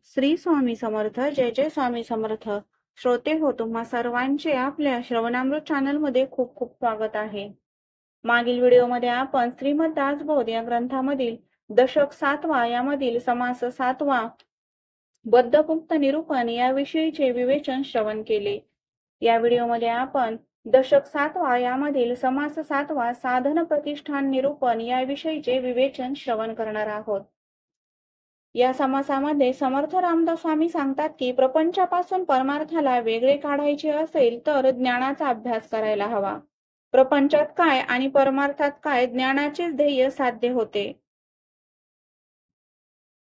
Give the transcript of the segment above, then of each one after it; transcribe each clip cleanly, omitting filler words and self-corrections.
श्री स्वामी समर्थ. जय जय स्वामी समर्थ. श्रोते हो, तुम्हा सर्वांचे आपल्या श्रवणामृत चॅनल मध्ये खूप खूप स्वागत आहे. मागील व्हिडिओमध्ये आपण श्रीमद दासबोध या ग्रंथामधील दशक 7वा यामधील समास 7वा बद्धपुक्त निरूपण याविषयीचे विवेचन श्रवण केले. या व्हिडिओमध्ये आपण दशक 7वा यामधील समास 7वा साधन प्रतिष्ठान निरूपण याविषयीचे विवेचन श्रवण करणार आहोत. या समासामध्ये समर्थ रामदास स्वामी सांगतात की प्रपंचापासून परमार्थाला वेगळे काढायचे असेल तर ज्ञानाचा अभ्यास करायला हवा. प्रपंचात काय आणि परमार्थात काय ज्ञानाचेच ध्येय साध्य होते.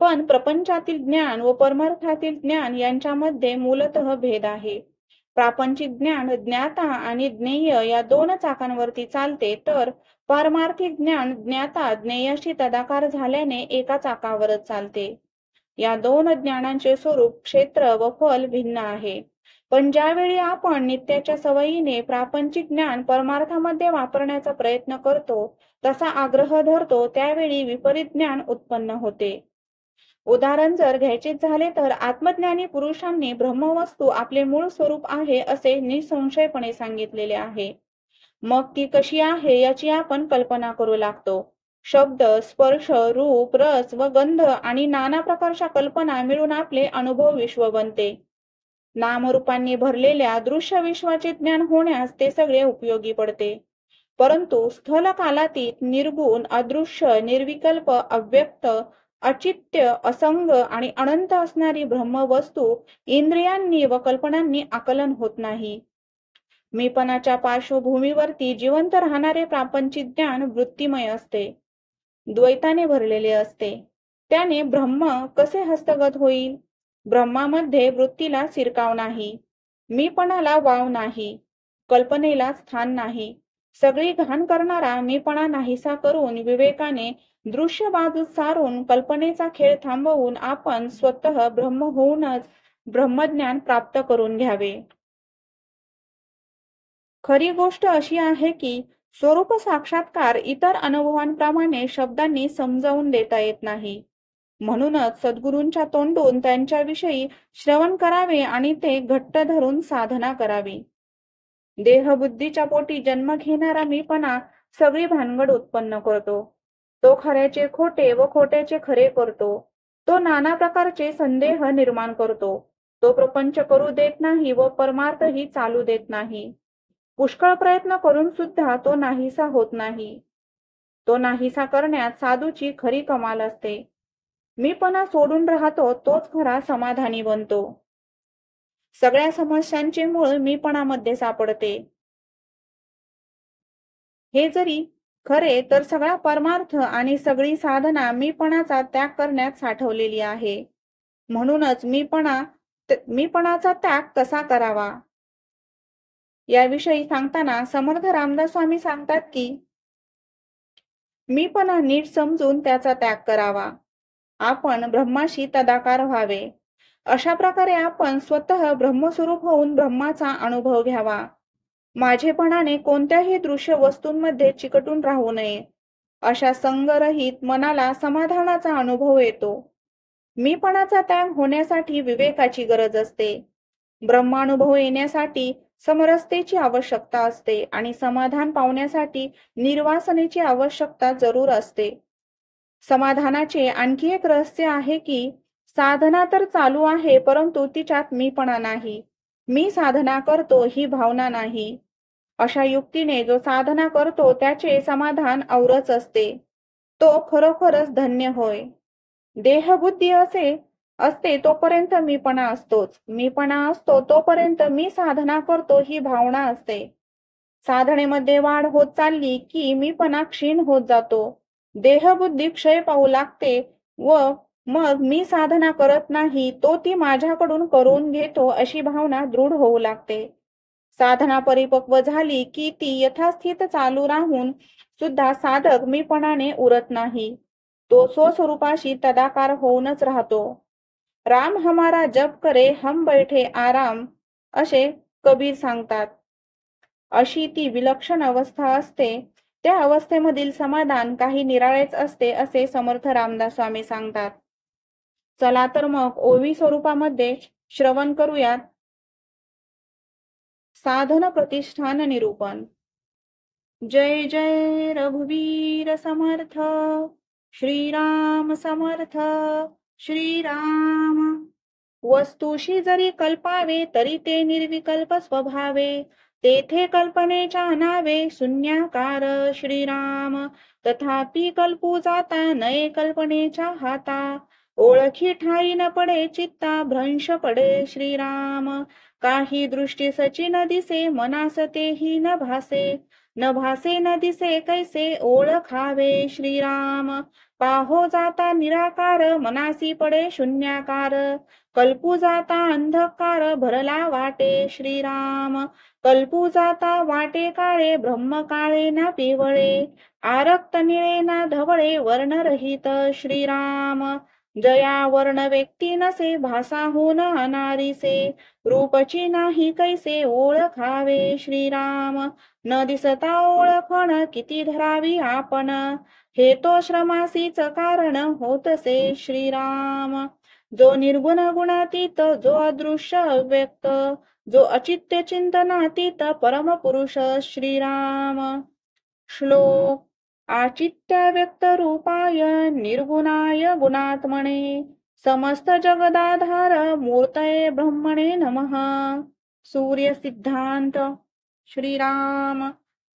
पण प्रपंचातील ज्ञान व परमार्थातील ज्ञान यांच्यामध्ये मूलतः भेद आहे. प्रापंचिक ज्ञान ज्ञाता आणि ज्ञेय या दोन चाकांवरती चालते, तर पारमार्थिक ज्ञान ज्ञाता ज्ञेयाशी तदाकार झाल्याने एका चाकावरच चालते. या दोन ज्ञानांचे स्वरूप, क्षेत्र व फल भिन्न आहे. पण ज्यावेळी आपण नित्याच्या सवयीने प्रापंचिक ज्ञान परमार्थामध्ये वापरण्याचा प्रयत्न करतो, तसा आग्रह धरतो, त्यावेळी विपरीत ज्ञान उत्पन्न होते. उदाहरण जर घ्यायचे झाले तर आत्मज्ञानी पुरुषांनी ब्रह्मवस्तू आपले मूळ स्वरूप आहे असे निसंशयपणे सांगितलेले आहे. मग ती कशी आहे याची आपण कल्पना करू लागतो. शब्द, स्पर्श, रूप, रस व गंध आणि नाना प्रकारच्या कल्पना मिळून आपले अनुभव विश्व बनते. नामरूपांनी भरलेल्या दृश्य विश्वाचे ज्ञान होण्यास ते सगळे उपयोगी पडते. परंतु स्थल कालातीत, निर्गुण, अदृश्य, निर्विकल्प, अव्यक्त, अचित्य, असंग आणि अनंत असणारी ब्रह्मवस्तू इंद्रियांनी व कल्पनांनी आकलन होत नाही. मीपणाच्या पार्श्वभूमीवरती जिवंत राहणारे प्रापंचिक ज्ञान वृत्तिमय असते, द्वैताने भरलेले असते. त्याने ब्रह्म कसे हस्तगत होईल? ब्रह्मामध्ये वृत्तीला शिरकाव नाही, मीपणाला वाव नाही, कल्पनेला स्थान नाही. सगळी घाण करणारा मीपणा नाहीसा करून विवेकाने दृश्य बाजूस सारून कल्पनेचा खेळ थांबवून आपण स्वतः ब्रह्म होऊनच ब्रह्मज्ञान प्राप्त करून घ्यावे. खरी गोष्ट अशी आहे की स्वरूप साक्षात्कार इतर अनुभवांप्रमाणे शब्दांनी समजावून देता येत नाही. म्हणूनच सद्गुरूंच्या तोंडून त्यांच्याविषयी श्रवण करावे आणि ते घट्ट धरून साधना करावी. देहबुद्धीच्या पोटी जन्म घेणारा मीपणा सगळी भानगड उत्पन्न करतो. तो खऱ्याचे खोटे व खोट्याचे खरे करतो. तो नाना प्रकारचे संदेह निर्माण करतो. तो प्रपंच करू देत नाही व परमार्थही चालू देत नाही. पुष्कळ प्रयत्न करून सुद्धा तो नाहीसा होत नाही. तो नाहीसा करण्यात साधूची खरी कमाल असते. मीपणा सोडून राहतो तोच खरा समाधानी बनतो. सगळ्या समस्यांचे मूळ मीपणामध्ये सापडते. हे जरी खरे तर सगळा परमार्थ आणि सगळी साधना मीपणाचा त्याग करण्यात साठवलेली आहे. म्हणूनच मीपणाचा त्याग कसा करावा याविषयी सांगताना समर्थ रामदास स्वामी सांगतात की मीपणा नीट समजून त्याचा त्याग करावा. आपण ब्रह्माशी तदाकार व्हावे. अशा प्रकारे आपण स्वतः ब्रह्मस्वरूप होऊन ब्रह्माचा अनुभव घ्यावा. माझेपणाने कोणत्याही दृश्य वस्तूंमध्ये चिकटून राहू नये. अशा संगरहित मनाला समाधानाचा अनुभव येतो. मीपणाचा त्याग होण्यासाठी विवेकाची गरज असते. ब्रह्मानुभव येण्यासाठी समरसतेची आवश्यकता असते आणि समाधान पावण्यासाठी निर्वासनेची आवश्यकता जरूर असते. समाधानाचे आणखी एक रहस्य आहे की साधना तर चालू आहे, परंतु तिच्यात मीपणा नाही. मी साधना करतो ही भावना नाही. अशा युक्तीने जो साधना करतो त्याचे समाधान औरच असते. तो खरोखरच धन्य होय. देहबुद्धी असते तोपर्यंत मीपणा असतोच. मीपणा असतो तोपर्यंत मी साधना करतो ही भावना असते. साधनेमध्ये वाढ होत चालली की मीपणा क्षीण होत जातो. देहबुद्धी क्षय पावू लागते व मग मी साधना करत नाही, तो ती माझ्याकडून करून घेतो अशी भावना दृढ होऊ लागते. साधना परिपक्व झाली की ती यथास्थित चालू राहून सुद्धा साधक मीपणाने उरत नाही. तो स्वस्वरूपाशी तदाकार होऊनच राहतो. राम हमारा जप करे हम बैठे आराम असे कबीर सांगतात. अशी ती विलक्षण अवस्था असते. त्या अवस्थेमधील समाधान काही निराळेच असते असे समर्थ रामदास स्वामी सांगतात. चला तर मग ओवी स्वरूपामध्ये श्रवण करूयात. साधन प्रतिष्ठान निरूपण. जय जय रघुवीर समर्थ, श्रीराम समर्थ, श्रीराम. वस्तुशी जरी कल्पावे तरी ते निर्विकल्प स्वभावे, तेथे कल्पनेच्या नावे शून्याकार श्रीराम. तथापि कल्पू जाता नये कल्पनेच्या हाता, ओळखी ठाई न पडे चित्ता भ्रंश पडे श्रीराम. काही दृष्टी सचिन दिसे मनास तेही न भासे, न भासे न दिसे कैसे ओळखावे श्रीराम. पाहो जाता निराकार मनासी पडे शून्याकार, कल्पू जाता अंधकार भरला वाटे श्रीराम. कल्पू जाता वाटे काळे ब्रह्म काळे ना पिवळे, आरक्त निळे ना धवळे वर्णरहित श्रीराम. जया वर्ण व्यक्ती नसे भासाहून अनारिसे, रूपची नाही कैसे ओळखावे श्रीराम. न दिसता ओळखण किती धरावी आपण, हे तो श्रमासीच कारण होतसे श्रीराम. जो निर्गुण गुणातीत जो अदृश्य अव्यक्त, जो अचित्य चिंतनातीत परमपुरुष श्रीराम. श्लोक. आचित्य व्यक्त रूपाय निर्गुणाय गुणात्मने, समस्त जगदाधार मूर्तये ब्रह्मणे नमः. सूर्य सिद्धांत. श्रीराम.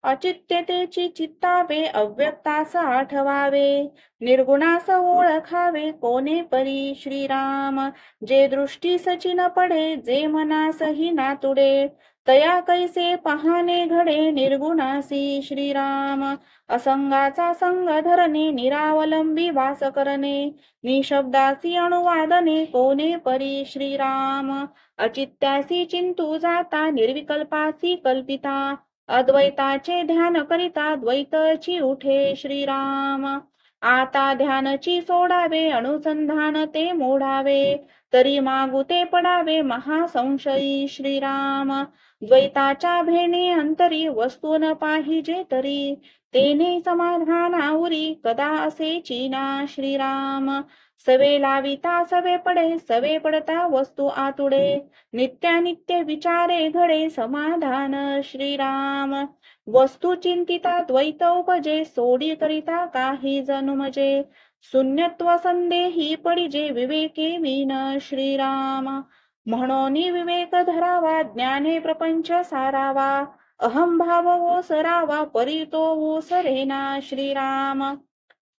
अचित्यतेची चित्तावे अव्यक्तास आठवावे, निर्गुणास ओळखावे कोणे परी श्रीराम. जे दृष्टी सचिन पडे जे मनासही नातुडे, तया कैसे पहाणे घडे निर्गुणासी श्रीराम. असंगाचा संग धरणे निरावलंबी वास करणे, निशब्दासी अनुवादने कोणे परी श्रीराम. अचित्यासी चिंतू जाता निर्विकल्पासी कल्पिता, अद्वैताचे ध्यान करिता द्वैतची उठे श्रीराम. आता ध्यानची सोडावे अनुसंधान ते मोडावे, तरी मागू ते पडावे महासंशयी श्रीराम. द्वैताच्या भेणे अंतरी वस्तू न पाहिजे तरी, तेने समाधानाउरी कदा असे चीना श्रीराम. सवे लाविता सवे पडे सवे पडता वस्तू आतुडे, नित्यानित्य विचारे घडे समाधान श्रीराम. वस्तू चिंतिता द्वैत उपजे सोडी करिता काही जणू मजे, शून्यत्व संदेही पडिजे विवेके विन श्रीराम. म्हणून विवेक धरावा ज्ञाने प्रपंच सारावा, अहंभाव ओसरावा परितो ओसरेना श्रीराम.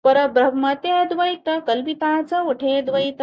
परब्रह्म ते अद्वैत कल्पिताच उठे द्वैत,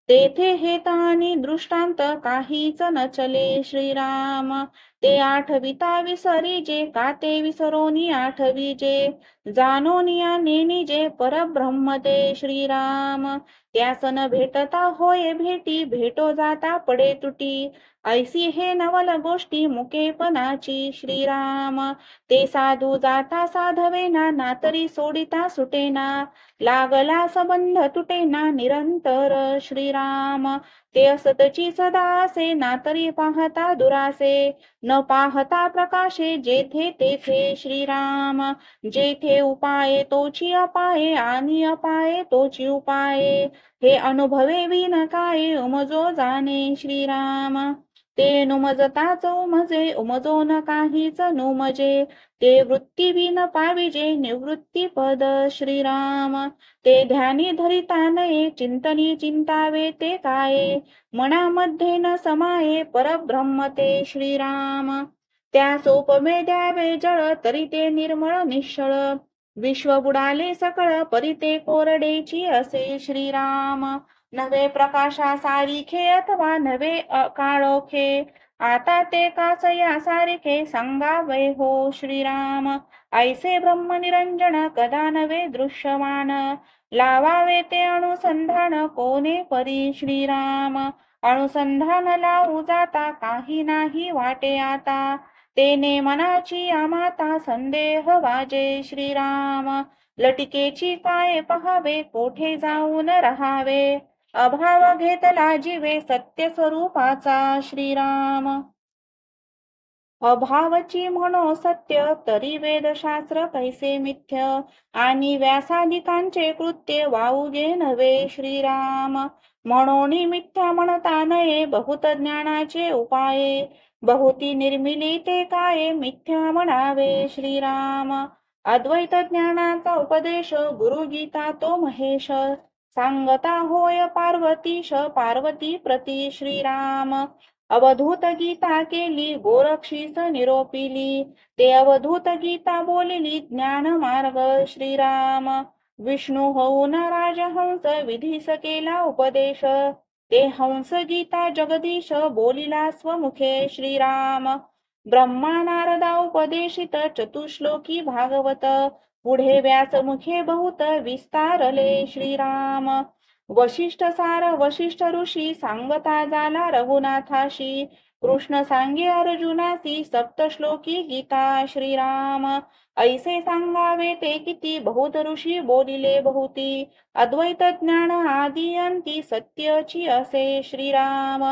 तेथे हेत आणि दृष्टांत काहीच न चले श्रीराम. ते आठविता विसरीजे का ते विसरोनी आठविजे, जाणोनिया नेनिजे परब्रह्म ते श्रीराम. त्यास न भेटता होय भेटी भेटो जाता पडे तुटी, ऐसी हे नवल गोष्टी मुकेपणाची श्रीराम. ते साधू जाता साधवेना ना तरी सोडिता सुटेना, लागला संबंध तुटेना निरंतर श्रीराम. ते असतची सदा असे ना तरी पाहता दुरासे, न पाहता प्रकाशे जेथे तेथे श्रीराम. जेथे उपाये तोची अपाये आणि अपाये तोची उपाये, हे अनुभवे विन काय उमजो जाणे श्रीराम. ते नुमजताच उमजे उमजो न काहीच नुमजे, ते वृत्ती विन पाविजे निवृत्ती पद श्रीराम. ते ध्यानी धरिता नये चिंतनी चिंतावे ते काये, मनामध्ये न समाये परब्रह्म ते श्रीराम. त्या सोपमे द्यावे जळ तरी ते निर्मळ निश्चळ, विश्व बुडाले सकळ परी ते कोरडेची असे श्रीराम. नवे प्रकाशा सारिखे अथवा नवे काळोखे, आता ते कासया सारिखे सांगावे हो श्रीराम. ऐसे ब्रह्मनिरंजन कदा नवे दृश्यमान, लावावे ते अनुसंधान कोणे परी श्रीराम. अनुसंधान लावू जाता काही नाही वाटे आता, तेने मनाची आमाता संदेह वाजे श्रीराम. लटिकेची काय पहावे कोठे जाऊन राहावे, अभाव घेतला जीवे सत्य स्वरूपाचा श्रीराम. अभावची म्हणो सत्य तरी वेदशास्त्र कैसे मिथ्य, आणि व्यासादिकांचे कृत्य वाऊगे नव्हे श्रीराम. म्हणून मिथ्या म्हणता नये बहुत ज्ञानाचे उपाये, बहुती निर्मिली ते काय मिथ्या म्हणावे श्रीराम. अद्वैत ज्ञानाचा उपदेश गुरु गीता तो महेश, सांगता होय पार्वतीश पार्वती प्रती श्रीराम. अवधूत गीता केली गोरक्षीस निरोपिली, ते अवधूत गीता बोलिली ज्ञान मार्ग श्रीराम. विष्णू होऊन राजहंस विधीस केला उपदेश, ते हंस गीता जगदीश बोलिला स्वमुखे श्रीराम. ब्रह्मा नारदा उपदेशित चतुश्लोकी भागवत, पुढे व्यास मुखे बहुत विस्तारले श्रीराम. वशिष्ठ सार वशिष्ठ ऋषी सांगता झाला रघुनाथाशी, कृष्ण सांगे अर्जुनासी सप्तश्लोकी गीता श्रीराम. ऐसे सांगावे ते किती बहुत ऋषी बोलिले बहुती, अद्वैत ज्ञान आदी अंती सत्यची असे श्रीराम.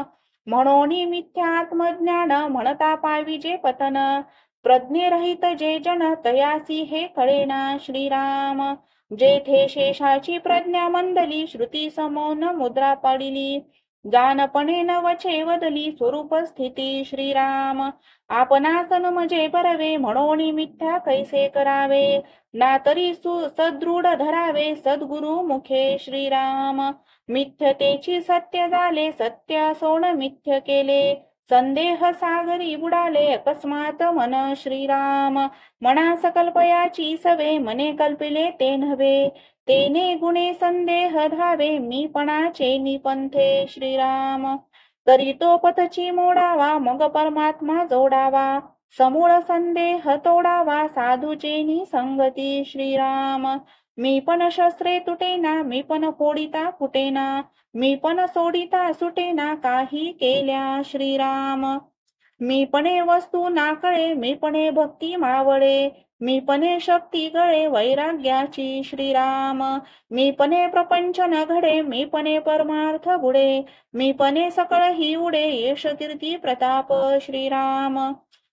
म्हणून मिथ्यात्मज्ञान म्हणता पाविजे पतन, प्रज्ञेरहित जे जन तयासी हे कळेना श्रीराम. जेथे शेषाची प्रज्ञा मंदली श्रुती समोन मुद्रा पडिली, जानपणे नवचे वदली स्वरूप स्थिती श्रीराम. आपणासन मजे बरवे म्हणून मिथ्या कैसे करावे, ना तरी सदृढ धरावे सद्गुरु मुखे श्रीराम. मिथ्यतेची सत्य झाले सत्य सोन मिथ्य केले, संदेह सागरी बुडाले अकस्मात मन श्रीराम. मनास कल्पयाची सवे मने कल्पिले ते नव्हे, तेने गुणे संदेह धावे मीपणाचे निपंथे श्रीराम. तरी तो पथची मोडावा मग परमात्मा जोडावा, समूळ संदेह तोडावा साधूचेनी संगती श्रीराम. मी पण शस्त्रे तुटेना मी पण फोडिता फुटेना, मी पण सोडिता सुटेना काही केल्या श्रीराम. मी पणे वस्तू नाकळे मी पणे भक्ती मावळे, मी पणे शक्ती गळे वैराग्याची श्रीराम. मी पणे प्रपंच न घडे मी पणे परमार्थ बुडे, मी पणे सकळ ही उडे यश कीर्ती प्रताप श्रीराम.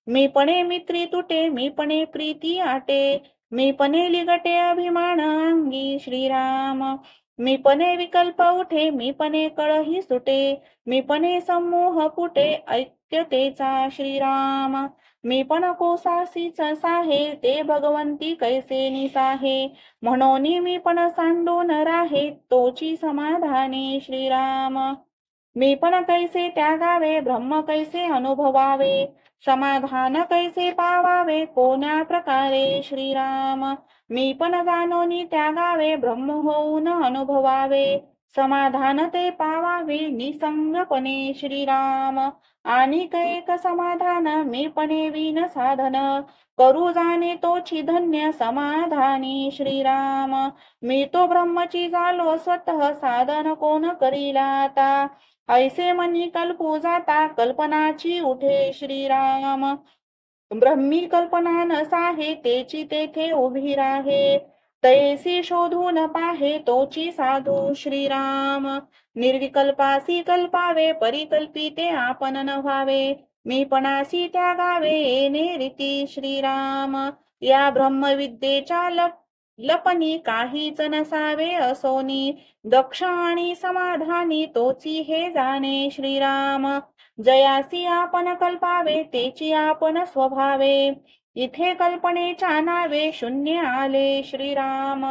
मी पणे मित्री तुटे मी पणे प्रीती आटे, मी पणे लिगटे अभिमान अंगी श्रीराम. मी पणे विकल्प उठे मी पणे कळही सुटे, मी पणे समूह फुटे ऐक्यतेचा श्रीराम. मी पण कोसासीच साहे ते भगवंती कैसे निसाहे, म्हणून मी पण सांडून राहे तोची समाधानी श्रीराम. मी पण कैसे त्यागावे ब्रह्म कैसे अनुभवावे, समाधान कैसे पावावे कोण्या प्रकारे श्रीराम. मी पण जाणोनी त्यागावे ब्रह्म होऊन अनुभवावे, समाधान ते पावावे निसंगपणे श्रीराम. आणि कैक समाधान मी पणे विन साधन, करू जाणे तोची धन्य समाधानी श्रीराम. मी तो ब्रह्मची झालो स्वतः साधन कोण करीला आता, ऐसे मनी कल्पू जाता कल्पनाची उठे श्रीराम. ब्रह्मी कल्पना नसाहे तेची तेथे उभी राहे, तैसी शोधून पाहे तोची साधू श्रीराम. निर्विकल्पासी कल्पावे परिकल्पिते आपण न व्हावे, मी पणासी त्यागावे येणे रीती श्रीराम. या ब्रह्मविद्येच्या लपणी काहीच नसावे असोनी, दक्ष आणि समाधानी तोची हे जाणे श्रीराम. जयासी आपण कल्पावे तेची आपण स्वभावे, इथे कल्पनेच्या नावे शून्य आले श्रीराम.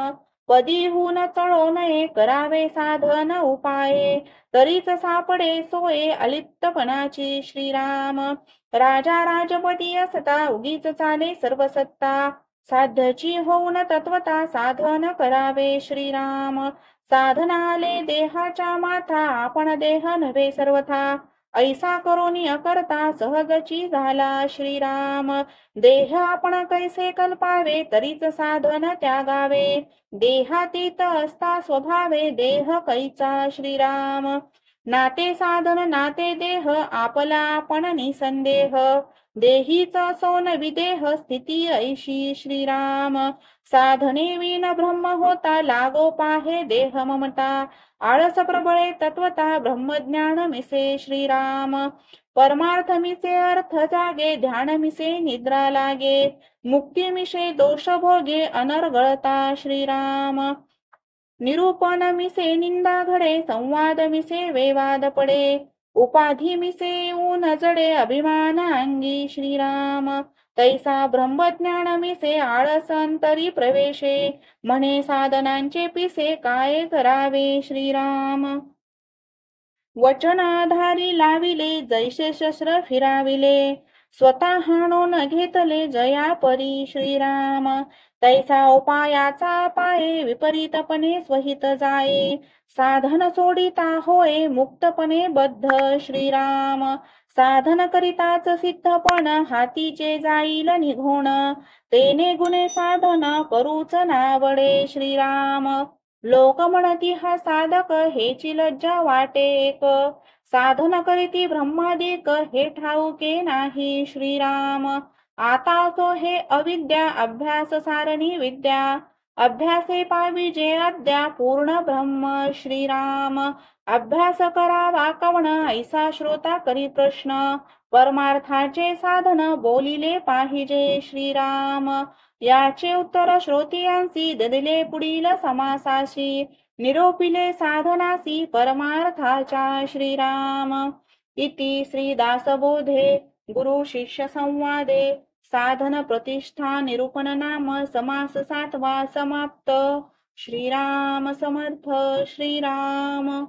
पदीहून चढो नये करावे साधन उपाये, तरीच सापडे सोये अलिप्तपणाची श्रीराम. राजा राजपती असता उगीच चाले सर्व सत्ता, साध्यची होऊन तत्वता साधन करावे श्रीराम. साधनाले देहाच्या माथा आपण देह नव्हे सर्वथा, ऐसा करोनी अकर्ता सहजची झाला श्रीराम. देह आपण कैसे कल्पावे तरीच साधन त्यागावे, देहातीत असता स्वभावे देह कैचा श्रीराम. नाते साधन नाते देह आपला आपण निसंदेह, देहीच सोन विदेह स्थिती ऐशी श्रीराम. साधने विन ब्रह्म होता लागो पाहे देह ममता, आळस प्रबळे तत्वता ब्रह्मज्ञान मिसे श्रीराम. परमार्थ मिसे अर्थ जागे ध्यान मिसे निद्रा लागे, मुक्ती मिसे दोष भोगे अनर्गळता श्रीराम. निरूपण मिसे निंदा घडे, संवाद मिसे वेवाद पडे, उपाधी मिसे ऊन जडे, अभिमान अंगी श्रीराम. तैसा ब्रह्मज्ञान मिसे आळस अंतरी प्रवेशे, म्हणे साधनांचे पिसे काय करावे श्रीराम. वचनाधारी लाविले जैसे शस्त्र फिराविले, स्वतः हाणून घेतले जया परी श्रीराम. तैसा उपायाचा पाये विपरीतपणे स्वहित जाये, साधन सोडिता होय मुक्तपणे बद्ध श्रीराम. साधन करिताच सिद्धपण हातीचे जाईल निघून, तेने गुणे साधन करूच नावडे श्रीराम. लोक म्हणती हा साधक हेची लज्जा वाटे एक, साधन करीती ब्रह्मादिक हे ठाऊके नाही श्रीराम. आता तो हे अविद्या अभ्यास सारणी विद्या, अभ्यासे पाविजे अद्या पूर्ण ब्रह्म श्रीराम. अभ्यास करावा कवण ऐसा श्रोता करी प्रश्न, परमार्थाचे साधन बोलिले पाहिजे श्रीराम. याचे उत्तर श्रोतियांसी दिले पुढील समासाशी, निरोपिले साधनासी परमार्थाच्या श्रीराम. इति श्री दासबोधे गुरु शिष्य संवादे साधन प्रतिष्ठा निरूपण नाम समास 7वा समाप्त. श्रीराम समर्थ. श्रीराम.